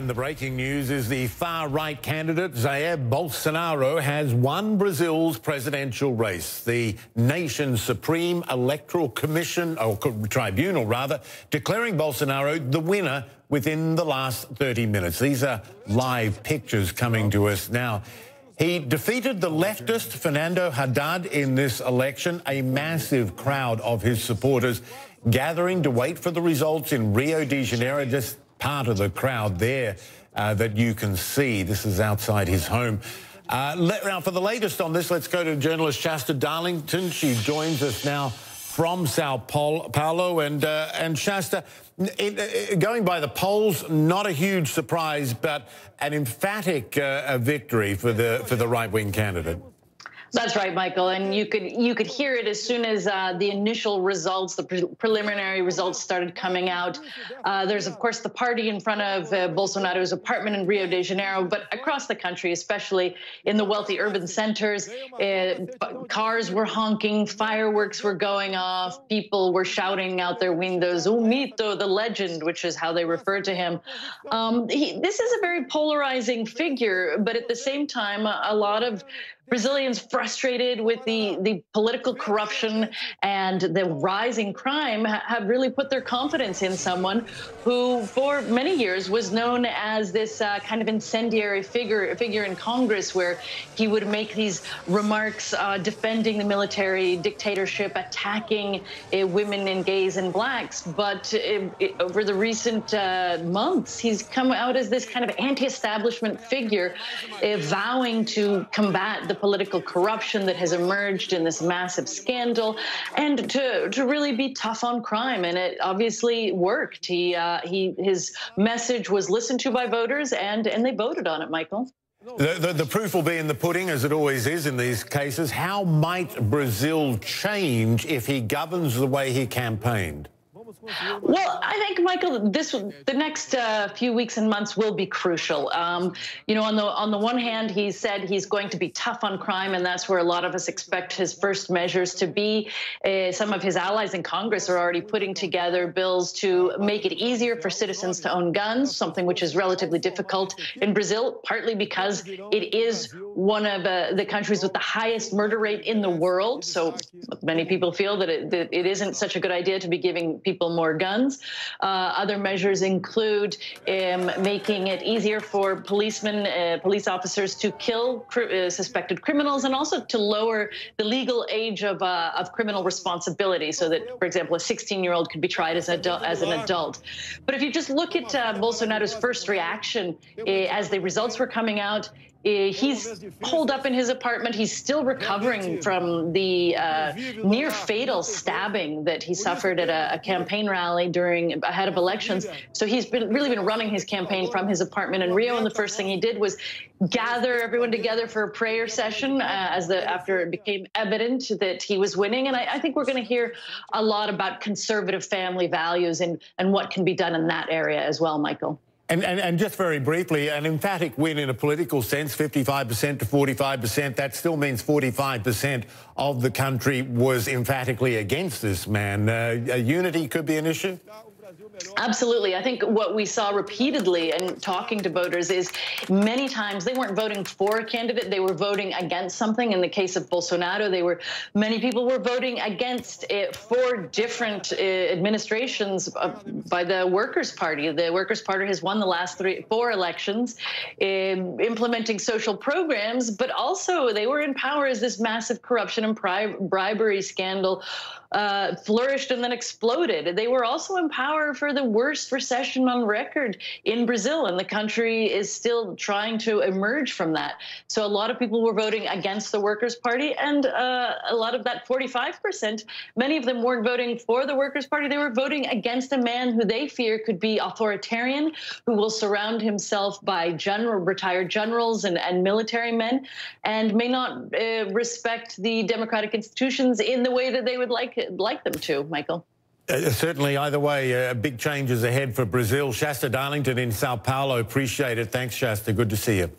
The breaking news is the far-right candidate, JAIR Bolsonaro, has won Brazil's presidential race. The nation's Supreme Electoral Commission, or Tribunal rather, declaring Bolsonaro the winner within the last 30 minutes. These are live pictures coming to us now. He defeated the leftist Fernando Haddad in this election, a massive crowd of his supporters gathering to wait for the results in Rio de Janeiro. Just part of the crowd there that you can see. This is outside his home. Now, for the latest on this, let's go to journalist Shasta Darlington. She joins us now from Sao Paulo. And Shasta, going by the polls, not a huge surprise, but an emphatic victory for the right-wing candidate. That's right, Michael, and you could hear it as soon as the initial results, the preliminary results started coming out. There's, of course, the party in front of Bolsonaro's apartment in Rio de Janeiro, but across the country, especially in the wealthy urban centers, cars were honking, fireworks were going off, people were shouting out their windows, "O mito," the legend, which is how they refer to him. This is a very polarizing figure, but at the same time, a lot of Brazilians frustrated with the political corruption and the rising crime have really put their confidence in someone who for many years was known as this kind of incendiary figure in Congress, where he would make these remarks defending the military dictatorship, attacking women and gays and blacks. But over the recent months, he's come out as this kind of anti-establishment figure, vowing to combat the political corruption that has emerged in this massive scandal, and to really be tough on crime. And it obviously worked. His message was listened to by voters, and they voted on it, Michael. The proof will be in the pudding, as it always is in these cases. How might Brazil change if he governs the way he campaigned? Well, I think, Michael, the next few weeks and months will be crucial. You know, on the one hand, he said he's going to be tough on crime, and that's where a lot of us expect his first measures to be. Some of his allies in Congress are already putting together bills to make it easier for citizens to own guns, something which is relatively difficult in Brazil, partly because it is one of the countries with the highest murder rate in the world. So many people feel that it isn't such a good idea to be giving people more guns. Other measures include making it easier for police officers to kill suspected criminals, and also to lower the legal age of criminal responsibility, so that, for example, a 16-year-old could be tried as an adult. But if you just look at Bolsonaro's first reaction as the results were coming out, he's holed up in his apartment. He's still recovering from the near fatal stabbing that he suffered at a campaign rally ahead of elections. So he's really been running his campaign from his apartment in Rio. And the first thing he did was gather everyone together for a prayer session after it became evident that he was winning. And I think we're going to hear a lot about conservative family values and what can be done in that area as well, Michael. And just very briefly, an emphatic win in a political sense, 55% to 45%, that still means 45% of the country was emphatically against this man. Unity could be an issue? Absolutely. I think what we saw repeatedly in talking to voters is many times they weren't voting for a candidate, they were voting against something. In the case of Bolsonaro, many people were voting against it for different administrations by the Workers' Party. The Workers' Party has won the last 4 elections, implementing social programs, but also they were in power as this massive corruption and bribery scandal flourished and then exploded. They were also in power for the worst recession on record in Brazil, and the country is still trying to emerge from that. So a lot of people were voting against the Workers' Party, and a lot of that 45%, many of them weren't voting for the Workers' Party. They were voting against a man who they fear could be authoritarian, who will surround himself by retired generals and military men, and may not respect the democratic institutions in the way that they would like them to, Michael. Certainly, either way, big changes ahead for Brazil. Shasta Darlington in Sao Paulo, appreciate it. Thanks, Shasta. Good to see you.